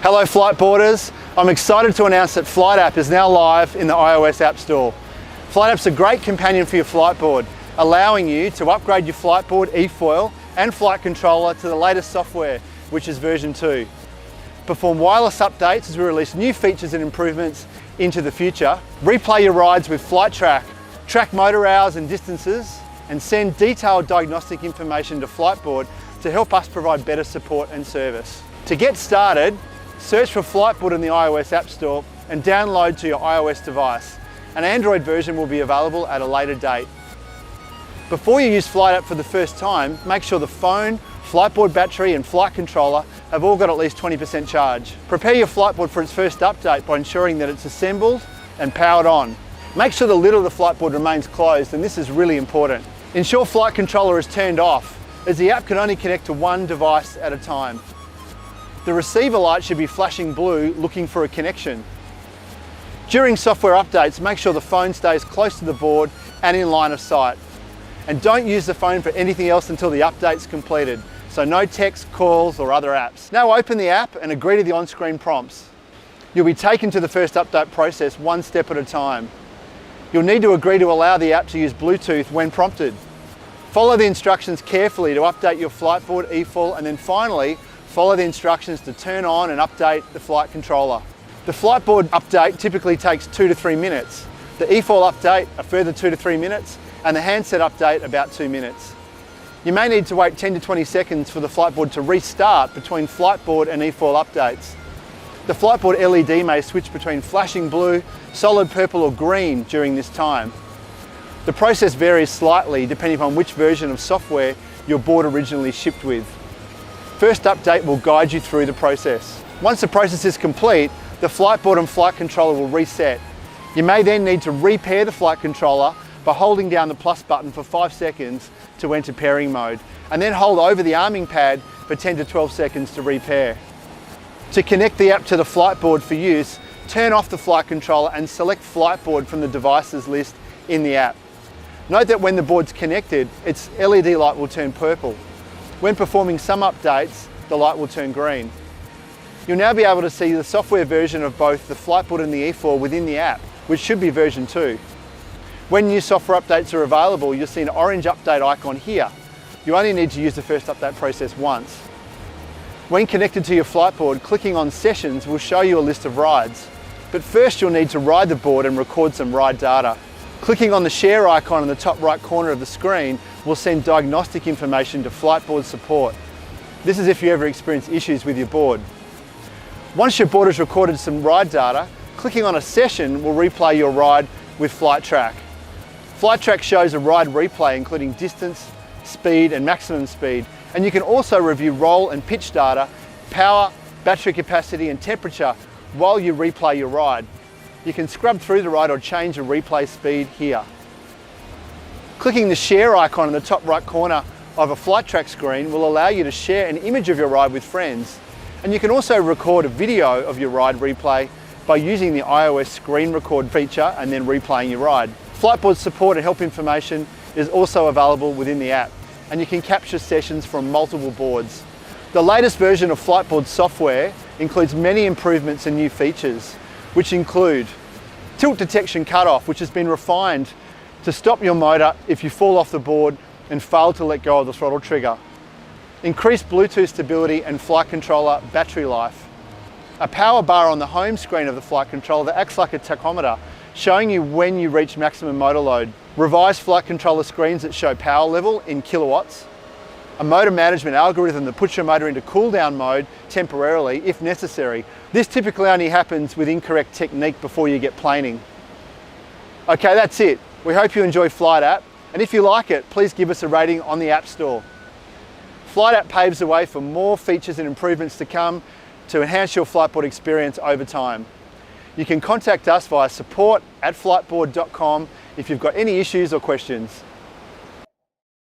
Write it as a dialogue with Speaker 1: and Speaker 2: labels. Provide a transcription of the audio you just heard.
Speaker 1: Hello Fliteboarders, I'm excited to announce that FlitApp is now live in the iOS App Store. FlitApp's a great companion for your Fliteboard, allowing you to upgrade your Fliteboard eFoil and flight controller to the latest software, which is version 2. Perform wireless updates as we release new features and improvements into the future. Replay your rides with FlitTrack, track motor hours and distances, and send detailed diagnostic information to Fliteboard to help us provide better support and service. To get started, search for Fliteboard in the iOS App Store and download to your iOS device. An Android version will be available at a later date. Before you use FlitApp for the first time, make sure the phone, Fliteboard battery and flight controller have all got at least 20% charge. Prepare your Fliteboard for its first update by ensuring that it's assembled and powered on. Make sure the lid of the Fliteboard remains closed, and this is really important. Ensure flight controller is turned off, as the app can only connect to one device at a time. The receiver light should be flashing blue, looking for a connection. During software updates, make sure the phone stays close to the board and in line of sight. And don't use the phone for anything else until the update's completed. So no text, calls or other apps. Now open the app and agree to the on-screen prompts. You'll be taken to the first update process one step at a time. You'll need to agree to allow the app to use Bluetooth when prompted. Follow the instructions carefully to update your Fliteboard eFoil, and then finally, follow the instructions to turn on and update the flight controller. The Fliteboard update typically takes 2 to 3 minutes. The eFoil update a further 2 to 3 minutes, and the handset update about 2 minutes. You may need to wait 10 to 20 seconds for the Fliteboard to restart between Fliteboard and eFoil updates. The Fliteboard LED may switch between flashing blue, solid purple or green during this time. The process varies slightly depending on which version of software your board originally shipped with. First update will guide you through the process. Once the process is complete, the Fliteboard and flight controller will reset. You may then need to repair the flight controller by holding down the plus button for 5 seconds to enter pairing mode, and then hold over the arming pad for 10 to 12 seconds to repair. To connect the app to the Fliteboard for use, turn off the flight controller and select Fliteboard from the devices list in the app. Note that when the board's connected, its LED light will turn purple. When performing some updates, the light will turn green. You'll now be able to see the software version of both the Fliteboard and the eFoil within the app, which should be version 2. When new software updates are available, you'll see an orange update icon here. You only need to use the first update process once. When connected to your Fliteboard, clicking on Sessions will show you a list of rides. But first you'll need to ride the board and record some ride data. Clicking on the share icon in the top right corner of the screen will send diagnostic information to Fliteboard support. This is if you ever experience issues with your board. Once your board has recorded some ride data, clicking on a session will replay your ride with FlitTrack. FlitTrack shows a ride replay including distance, speed and maximum speed, and you can also review roll and pitch data, power, battery capacity and temperature while you replay your ride. You can scrub through the ride or change the replay speed here. Clicking the share icon in the top right corner of a FlitTrack screen will allow you to share an image of your ride with friends. And you can also record a video of your ride replay by using the iOS screen record feature and then replaying your ride. Fliteboard support and help information is also available within the app, and you can capture sessions from multiple boards. The latest version of Fliteboard software includes many improvements and new features, which include tilt detection cutoff, which has been refined to stop your motor if you fall off the board and fail to let go of the throttle trigger. Increased Bluetooth stability and flight controller battery life. A power bar on the home screen of the flight controller that acts like a tachometer, showing you when you reach maximum motor load. Revised flight controller screens that show power level in kilowatts. A motor management algorithm that puts your motor into cool down mode temporarily if necessary. This typically only happens with incorrect technique before you get planing. Okay, that's it. We hope you enjoy FlitApp, and if you like it, please give us a rating on the App Store. FlitApp paves the way for more features and improvements to come to enhance your Fliteboard experience over time. You can contact us via support@fliteboard.com if you've got any issues or questions.